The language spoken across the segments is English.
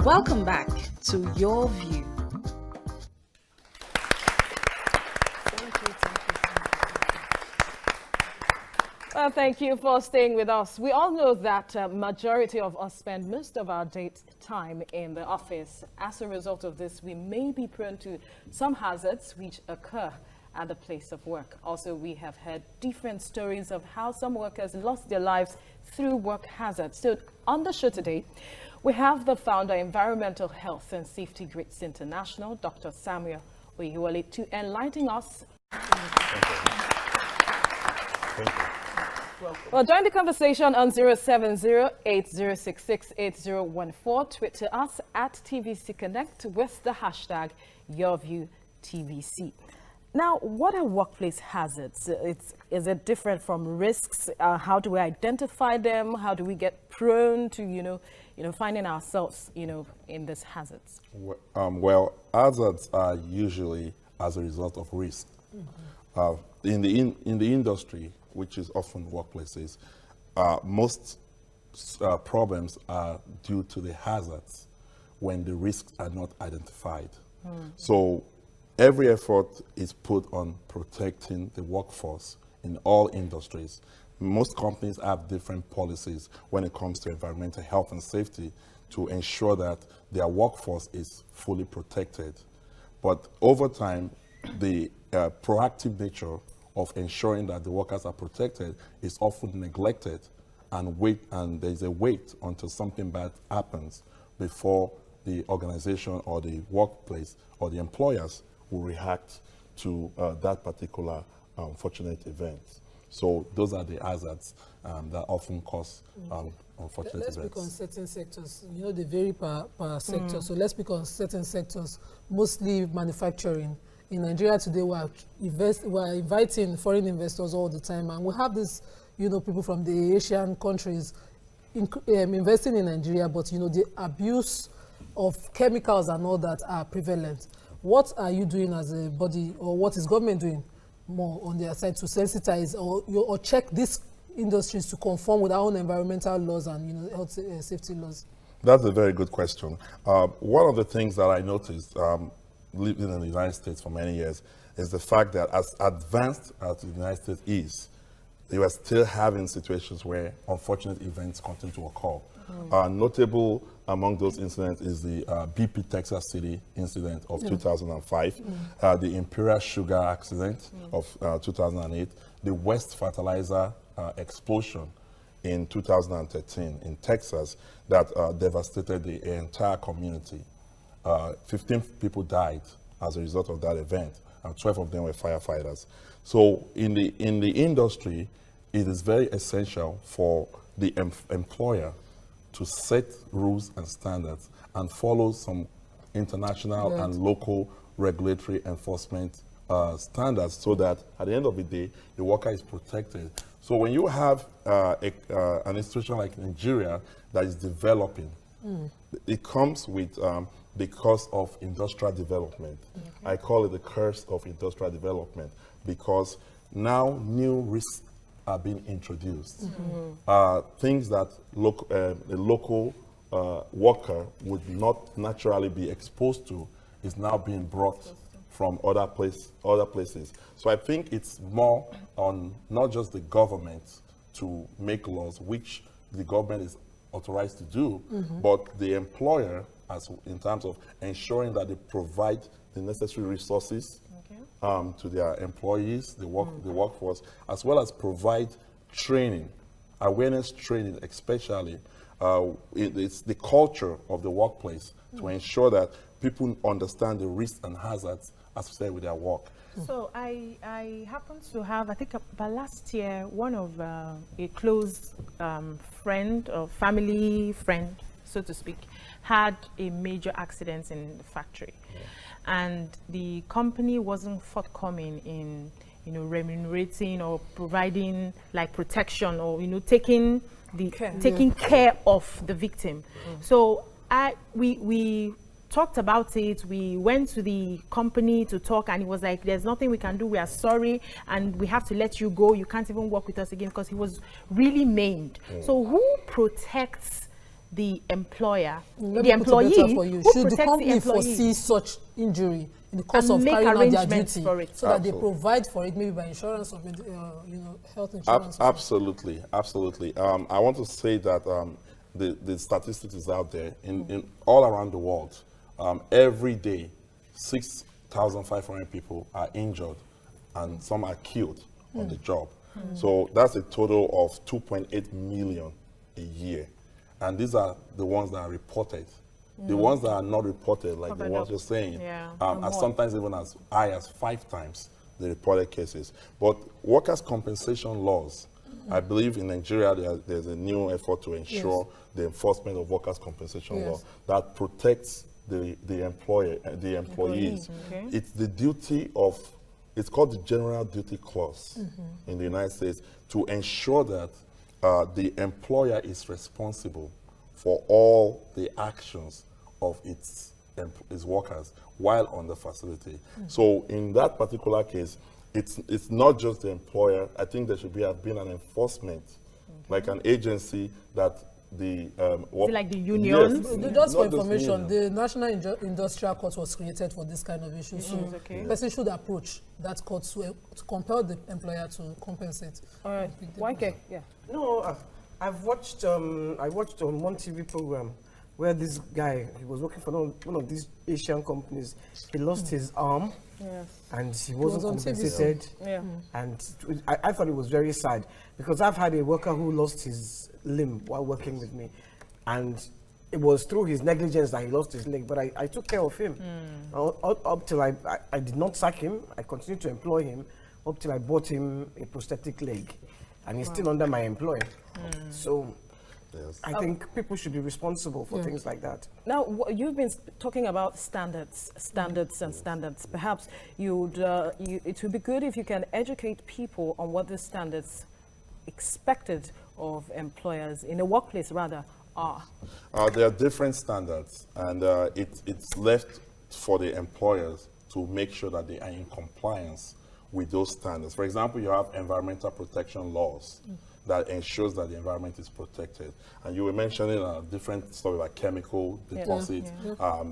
Welcome back to Your View. Well, thank you for staying with us. We all know that majority of us spend most of our time in the office. As a result of this, we may be prone to some hazards which occur at the place of work. Also, we have heard different stories of how some workers lost their lives through work hazards. So on the show today, we have the founder, Environmental Health and Safety Grades International, Dr. Samuel Oyewole, to enlighten us. Thank you. Well, join the conversation on 070-8066-8014. Tweet to us at TVC Connect with the hashtag YourViewTVC. Now, what are workplace hazards? Is it different from risks? How do we identify them? How do we get prone to, finding ourselves, in these hazards? Well, hazards are usually as a result of risk. In the industry, which is often workplaces, most problems are due to the hazards when the risks are not identified. So every effort is put on protecting the workforce in all industries. Most companies have different policies when it comes to environmental health and safety to ensure that their workforce is fully protected. But over time, the proactive nature of ensuring that the workers are protected is often neglected, and there's a wait until something bad happens before the organization or the workplace or the employers will react to that particular unfortunate event. So those are the hazards that often cause unfortunate events. Let's pick on certain sectors. They vary per sector. So let's pick on certain sectors, mostly manufacturing. In Nigeria today, we're inviting foreign investors all the time, and we have this, people from the Asian countries investing in Nigeria, but the abuse of chemicals and all that are prevalent. What are you doing as a body, or what is government doing more on their side to sensitize or check these industries to conform with our own environmental laws and health safety laws? That's a very good question. One of the things that I noticed living in the United States for many years is the fact that as advanced as the United States is, they were still having situations where unfortunate events continue to occur. Notable among those incidents is the BP Texas City incident of 2005, the Imperial Sugar accident of 2008, the West Fertilizer explosion in 2013 in Texas that devastated the entire community. 15 people died as a result of that event, and 12 of them were firefighters. So in the industry, it is very essential for the employer to set rules and standards and follow some international and local regulatory enforcement standards, so that at the end of the day, the worker is protected. So when you have an institution like Nigeria that is developing, it comes with the cost of industrial development. I call it the curse of industrial development, because now new risks are being introduced. Things that a local worker would not naturally be exposed to is now being brought from other places. So I think it's more on not just the government to make laws, which the government is authorized to do, but the employer, in terms of ensuring that they provide the necessary resources to their employees, the workforce, as well as provide training, awareness training, especially. It's the culture of the workplace to ensure that people understand the risks and hazards associated with their work. So I happened to have, I think about last year, one of a close friend or family friend, so to speak, had a major accident in the factory. And the company wasn't forthcoming in remunerating or providing like protection or taking care of the victim. So we talked about it. We went to the company to talk, and it was like, there's nothing we can do, we are sorry, and we have to let you go. You can't even work with us again, because he was really maimed. So who protects the employer, Let the me put it better employee, for you. who Should the protects company employee? foresee such injury in the course And of make carrying out their arrangements duty, for it. so that they Absolutely. provide for it, maybe by insurance or health insurance? or something? Absolutely, absolutely. I want to say that the statistics is out there in all around the world. Every day, 6,500 people are injured, and some are killed on the job. So that's a total of 2.8 million a year, and these are the ones that are reported. The ones that are not reported, like the Covered ones up. you're saying, Yeah. are sometimes even as high as 5 times the reported cases. But workers' compensation laws, I believe in Nigeria there's a new effort to ensure the enforcement of workers' compensation law that protects the employees. Okay. It's the duty of, it's called the General Duty Clause in the United States, to ensure that the employer is responsible for all the actions of its workers while on the facility. So in that particular case, it's not just the employer. I think there should have been an enforcement, like an agency that the Is it like the unions? Yes, Just for not information, unions. the National Industrial Court was created for this kind of issue. So okay. the person should approach that court to compel the employer to compensate. All right. YK, yeah. No, I've watched I watched one TV program where this guy, he was working for one of these Asian companies. He lost his arm, Yes. and he wasn't was on TV. compensated. Yeah. And I thought it was very sad, because I've had a worker who lost his limb while working with me, and it was through his negligence that he lost his leg, but I took care of him. Up till I did not sack him. I continued to employ him up till I bought him a prosthetic leg, and he's still under my employ. So Yes. I think people should be responsible for things like that. Now, you've been talking about standards. Perhaps it would be good if you can educate people on what the standards expected of employers in a workplace, rather, are. There are different standards, and it's left for the employers to make sure that they are in compliance with those standards. For example, you have environmental protection laws that ensures that the environment is protected. And you were mentioning different stuff like chemical deposits,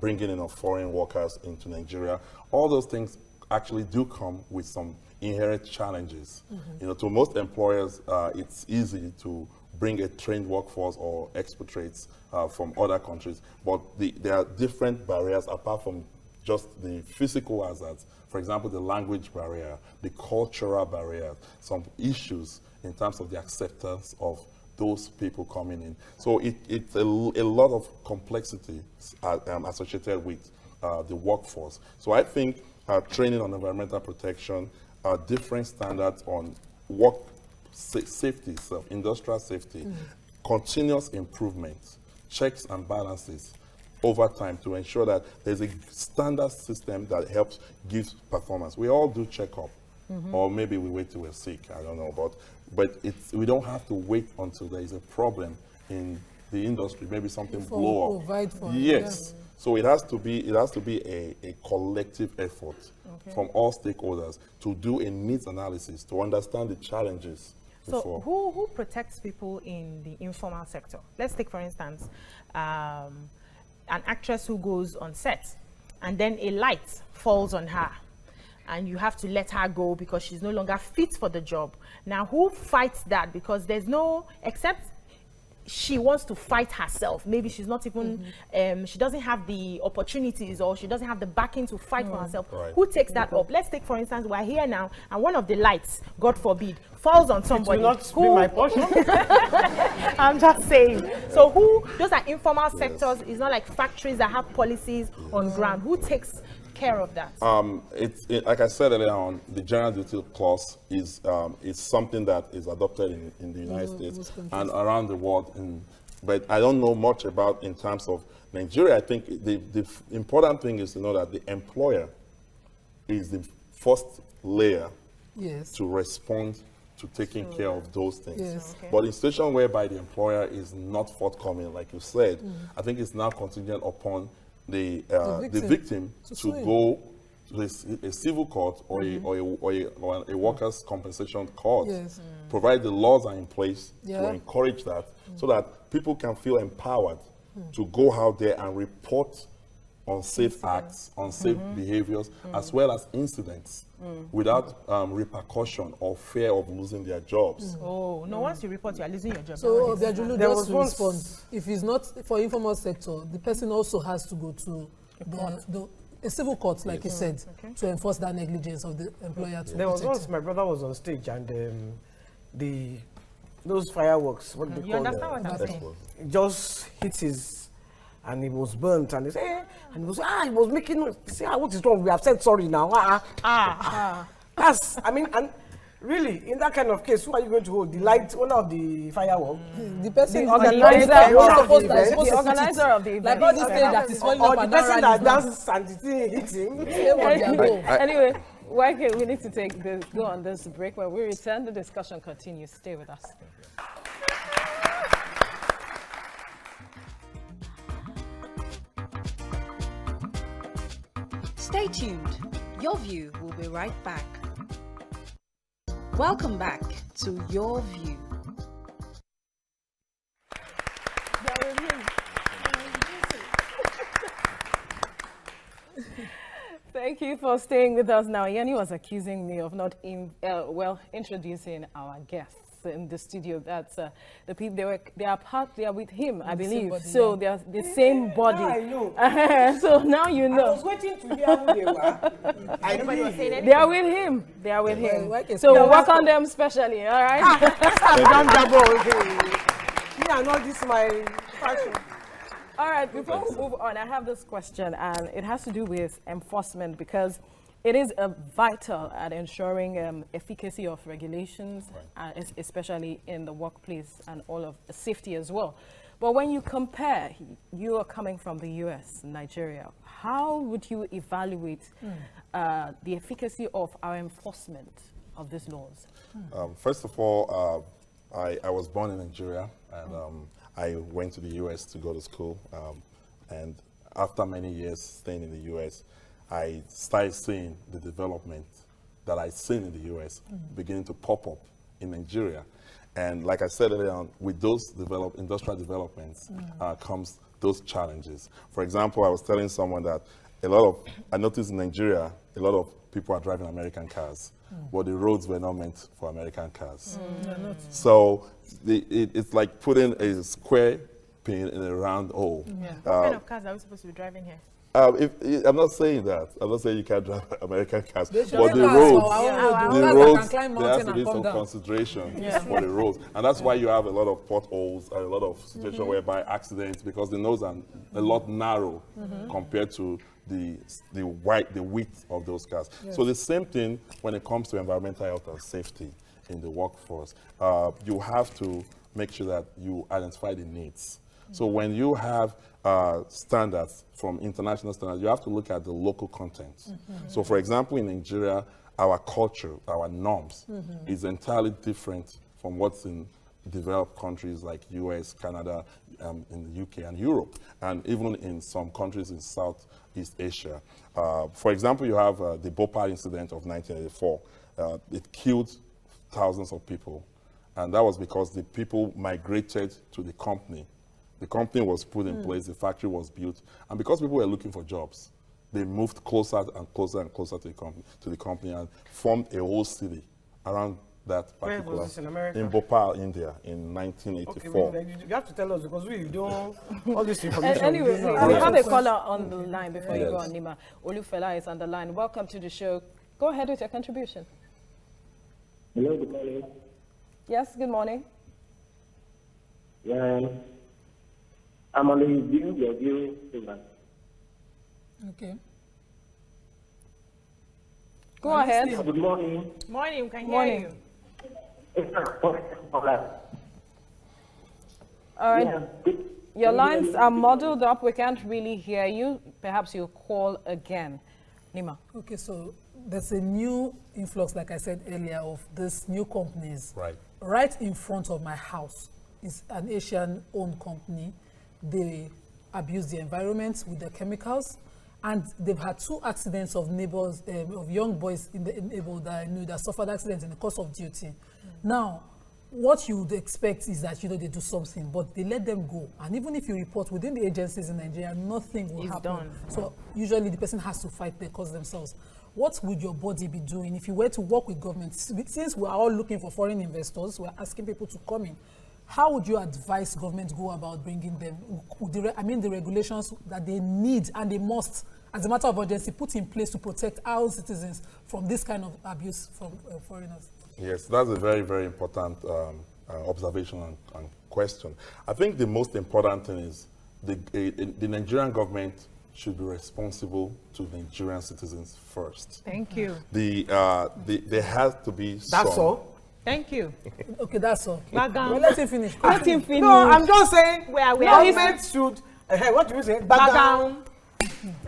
bringing in of foreign workers into Nigeria. All those things actually do come with some inherent challenges. You know, to most employers, it's easy to bring a trained workforce or expatriates from other countries, but there are different barriers apart from just the physical hazards. For example, the language barrier, the cultural barrier, some issues in terms of the acceptance of those people coming in. So it's a lot of complexity associated with the workforce. So I think training on environmental protection, different standards on work safety, industrial safety, continuous improvement, checks and balances over time to ensure that there's a standard system that helps give performance. We all do checkup, or maybe we wait till we're sick, I don't know, but we don't have to wait until there is a problem in the industry, maybe something blow up. Provide for Yes. So it has to be a collective effort from all stakeholders to do a needs analysis to understand the challenges. So who protects people in the informal sector? Let's take, for instance, an actress who goes on set and then a light falls on her and you have to let her go because she's no longer fit for the job. Now, who fights that? Because there's no, except she wants to fight herself. Maybe she's not even, she doesn't have the opportunities or she doesn't have the backing to fight for herself. Right. Who takes that up? Let's take, for instance, we're here now and one of the lights, God forbid, falls on somebody. It will not be my portion. I'm just saying. So those are informal sectors. It's not like factories that have policies on ground. Who takes care of that? Like I said earlier on, the General Duty Clause is something that is adopted in the United States and around the world. But I don't know much about in terms of Nigeria. I think the important thing is to know that the employer is the first layer to respond to taking care of those things. Yes. Okay. But in situation whereby the employer is not forthcoming, like you said, I think it's now contingent upon the victim to sue go to a civil court or, or a workers' compensation court, provided the laws are in place to encourage that, so that people can feel empowered to go out there and report unsafe acts, unsafe behaviors, as well as incidents, without repercussion or fear of losing their jobs. Oh, no, once you report, you are losing your job. So, Obiajulu, just to respond, if it's not for informal sector, the person also has to go to a civil court, like you said, to enforce that negligence of the employer. There was once my brother was on stage and those fireworks, what do they call them? You understand what I'm saying? Just hit his, and he was burnt, and he said, and he was making noise. He said, what is wrong? We have said sorry now. That's, I mean, and really, in that kind of case, who are you going to hold? The owner of the firework? The person, the organizer of the event. Like all this thing that is falling up and down. Or the person that dances and the thing hits him. Anyway, we need to go on this break. When we return, the discussion continues. Stay with us. Stay tuned. Your View will be right back. Welcome back to Your View. Thank you for staying with us. Now, Yanni was accusing me of not introducing our guests in the studio. That's the people. They are with him, I believe. So they are the same body. I know. So now you know. I was waiting to hear who they were. Nobody was saying anything. They are with him. They are with him. So we'll work on them specially. All right. Yeah, not this my passion. All right, before we move on, I have this question, and it has to do with enforcement, because it is vital at ensuring efficacy of regulations, especially in the workplace and all of safety as well. But when you compare, you are coming from the US, Nigeria, how would you evaluate the efficacy of our enforcement of these laws? First of all, I was born in Nigeria, and I went to the US to go to school, and after many years staying in the US, I started seeing the development that I've seen in the US beginning to pop up in Nigeria. And like I said earlier on, with those industrial developments comes those challenges. For example, I was telling someone that I noticed in Nigeria, a lot of people are driving American cars, but the roads were not meant for American cars. So it's like putting a square pin in a round hole. What kind of cars are we supposed to be driving here? I'm not saying that. I'm not saying you can't drive American cars, but the roads, there has to be some consideration for the roads. And that's why you have a lot of potholes and a lot of situations whereby accidents, because the roads are a lot narrow compared to the width of those cars. So the same thing when it comes to environmental health and safety in the workforce. You have to make sure that you identify the needs. So when you have standards from international standards, you have to look at the local content. So for example, in Nigeria, our culture, our norms is entirely different from what's in developed countries like US, Canada, in the UK and Europe, and even in some countries in Southeast Asia. For example, you have the Bhopal incident of 1984. It killed thousands of people, and that was because the people migrated to the company. The company was put in place, the factory was built, and because people were looking for jobs, they moved closer and closer and closer to the company and formed a whole city around that particular. Where was this in America? In Bhopal, India, in 1984. Okay, you have to tell us, because we don't all this information. Anyway, we have a caller on the line before you go on, Nima. Olufela is on the line. Welcome to the show. Go ahead with your contribution. Hello, good morning. Yes, good morning. Yeah, I'm on the your view program. Okay. Go ahead. Good morning. Morning, we can hear you. All right. Your lines are muddled up. We can't really hear you. Perhaps you'll call again. Nima. Okay, so there's a new influx, like I said earlier, of these new companies. Right in front of my house is an Asian-owned company. They abuse the environment with the chemicals, And they've had 2 accidents of neighbors, of young boys in the neighborhood that I knew that suffered accidents in the course of duty. Now, what you would expect is that, they do something, but they let them go. And even if you report within the agencies in Nigeria, nothing will happen. Done. So usually the person has to fight the cause themselves. What would your body be doing if you were to work with government? Since we are all looking for foreign investors, we're asking people to come in. How would you advise government go about bringing them? The regulations that they need and they must, as a matter of urgency, put in place to protect our citizens from this kind of abuse from foreigners. Yes, that's a very, very important observation and question. I think the most important thing is the Nigerian government should be responsible to Nigerian citizens first. Thank you. There has to be That's all? Thank you. Okay, that's all. Well, let him finish. Let him finish. No, I'm just saying, government should, what do you say? Back down.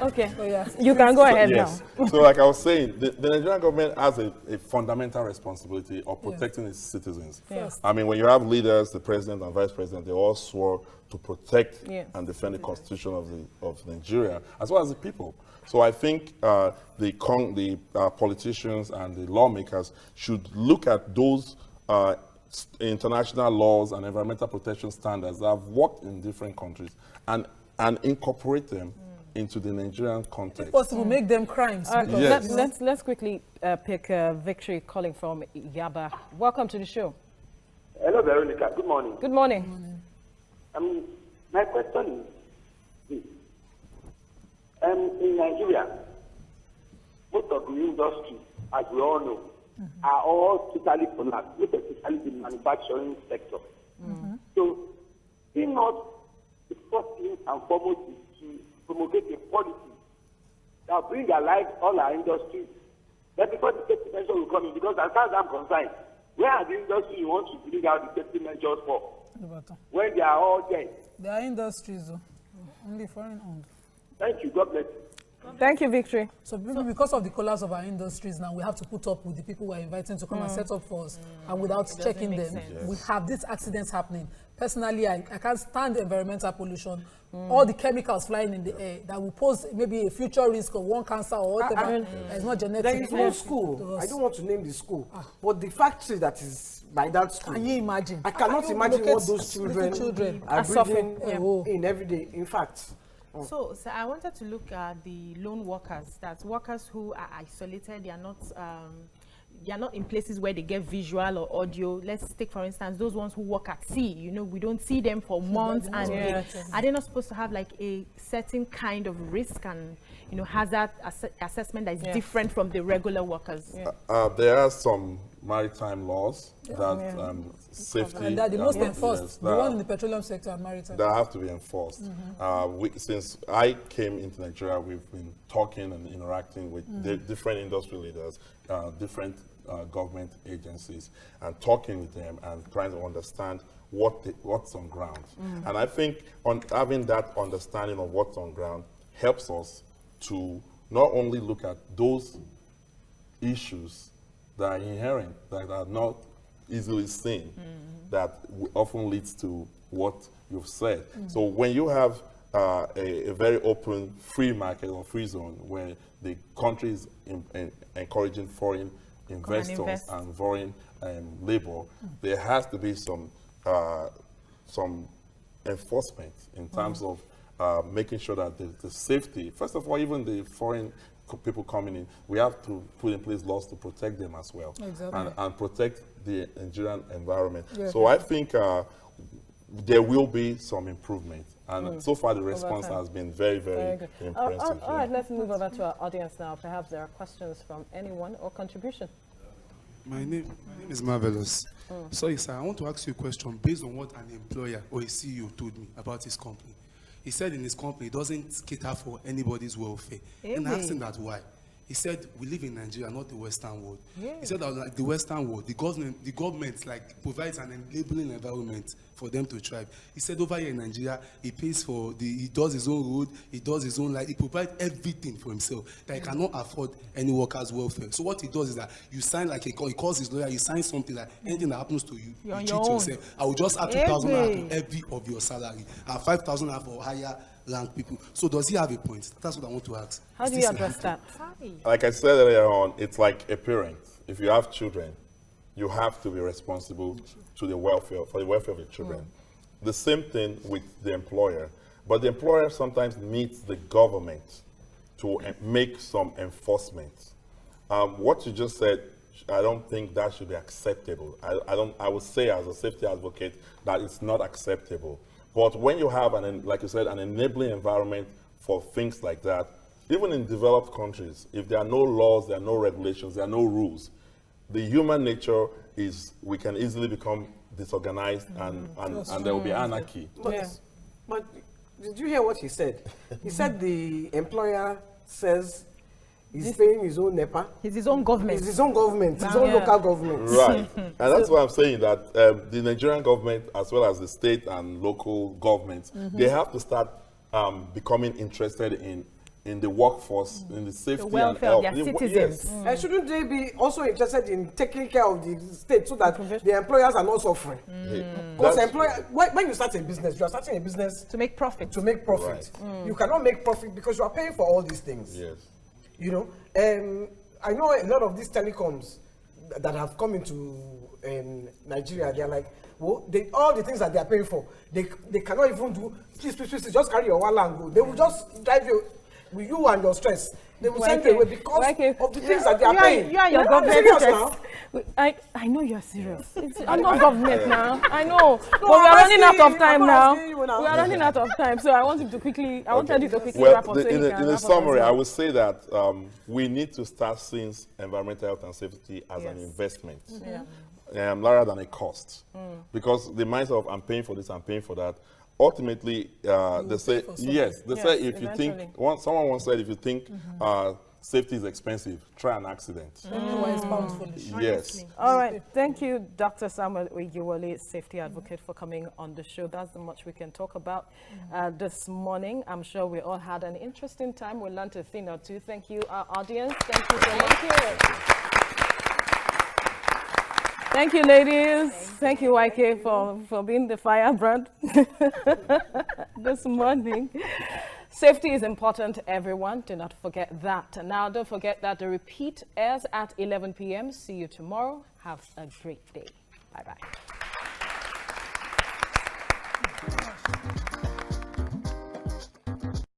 Okay, Oh, yeah. you can go ahead Yes. now. So like I was saying, the Nigerian government has a fundamental responsibility of protecting its citizens. Yes. I mean, when you have leaders, the president and vice president, they all swore to protect and defend the constitution of Nigeria, as well as the people. So I think the politicians and the lawmakers should look at those international laws and environmental protection standards that have worked in different countries and incorporate them into the Nigerian context. If possible, make them crimes. Yes. Let's quickly pick Victory calling from Yaba. Welcome to the show. Hello, Veronica. Good morning. Good morning. My question is this. In Nigeria, most of the industry, as we all know, are all totally collapsed, especially the manufacturing sector. So, if not, the first thing and foremost is to promulgate a policy that will bring alive all our industries. Then before the safety measures will come in, because as far as I'm concerned, where are the industries you want to bring out the safety measures for? When they are all dead. There are industries, only foreign owned. Thank you. God bless you. Thank you, Victory. So because of the collapse of our industries now, we have to put up with the people we're inviting to come and set up for us. And without checking them, we have these accidents happening. Personally, I can't stand environmental pollution. All the chemicals flying in the air that will pose maybe a future risk of one cancer or whatever. It's not genetic. There is no school. I don't want to name the school. But the factory that is by that school. Can you imagine? I cannot imagine what those children are breathing in every day. In fact. So I wanted to look at the lone workers. That's workers who are isolated. They are not in places where they get visual or audio. Let's take, for instance, those ones who work at sea. We don't see them for months, and are they not supposed to have like a certain kind of risk and hazard assessment that is different from the regular workers? There are some maritime laws that safety and that the most enforced. Yes, the one in the petroleum sector and maritime. That have to be enforced. Since I came into Nigeria, we've been talking and interacting with different industry leaders, different government agencies, and talking with them and trying to understand what's on ground. And I think having that understanding of what's on ground helps us to not only look at those issues that are inherent, that are not easily seen, that often leads to what you've said. So when you have a very open, free market or free zone where the country is encouraging foreign investors and foreign labor, there has to be some enforcement in terms of making sure that the safety, first of all, even the foreign people coming in, we have to put in place laws to protect them as well, and protect the Nigerian environment. So I think there will be some improvement, and so far the response has been very, very impressive. All right, let's move over to our audience now. Perhaps there are questions from anyone or contribution. My name is Marvelous. Sorry, sir, I want to ask you a question based on what an employer or a CEO told me about his company. He said in his company he doesn't cater for anybody's welfare. And I asked him that why. He said, we live in Nigeria, not the Western world. He said that like the Western world, the government like provides an enabling environment for them to thrive. He said over here in Nigeria, he pays for he does his own road, he does his own life, he provides everything for himself that he cannot afford any worker's welfare. So what he does is that you sign like he calls his lawyer, you sign something like anything that happens to you, you treat yourself. I will just add 2,000 naira to every of your salary and 5,000 naira for higher rank people. So does he have a point? That's what I want to ask. How do you address that? Like I said earlier on, it's like a parent. If you have children, you have to be responsible to the welfare, for the welfare of the children. The same thing with the employer. But the employer sometimes needs the government to make some enforcement. What you just said, I don't think that should be acceptable. I would say as a safety advocate that it's not acceptable. But when you have, like you said, an enabling environment for things like that, even in developed countries, if there are no laws, there are no regulations, there are no rules, the human nature is we can easily become disorganized and there will be anarchy. But did you hear what he said? He said the employer says he's paying his own NEPA. It's his own government. It's his own government, his own local government. Right. And that's why I'm saying that the Nigerian government, as well as the state and local governments, they have to start becoming interested in the workforce, in the safety and health of their citizens. Yes. And shouldn't they be also interested in taking care of the state so that the employers are not suffering? Because when you start a business, you are starting a business to make profit. Right. You cannot make profit because you are paying for all these things. Yes. You know, I know a lot of these telecoms that have come into Nigeria. They are like, well, all the things that they are paying for, they cannot even do. Please, just carry your wallet and go. They will just drive you with you and your stress. They will send you away because of the things that they are paying. You and your government now. I know you're serious. I'm not government now. I know. But we are running out of time now. We are running out of time. So I want you to quickly, wanted you to quickly wrap up. In the summary, I would say that we need to start seeing environmental health and safety as an investment rather than a cost. Because the mindset of I'm paying for this, I'm paying for that, ultimately, they say, say if you think, someone once said, if you think safety is expensive, try an accident. Yes. All right. Thank you, Dr. Samuel Oyewole, safety advocate, for coming on the show. That's the much we can talk about this morning. I'm sure we all had an interesting time. We learned a thing or two. Thank you, our audience. Thank you so much. Thank you, ladies. Thank you, YK, for being the firebrand this morning. Safety is important, everyone. Do not forget that. And now, don't forget that the repeat airs at 11 p.m. See you tomorrow. Have a great day. Bye-bye.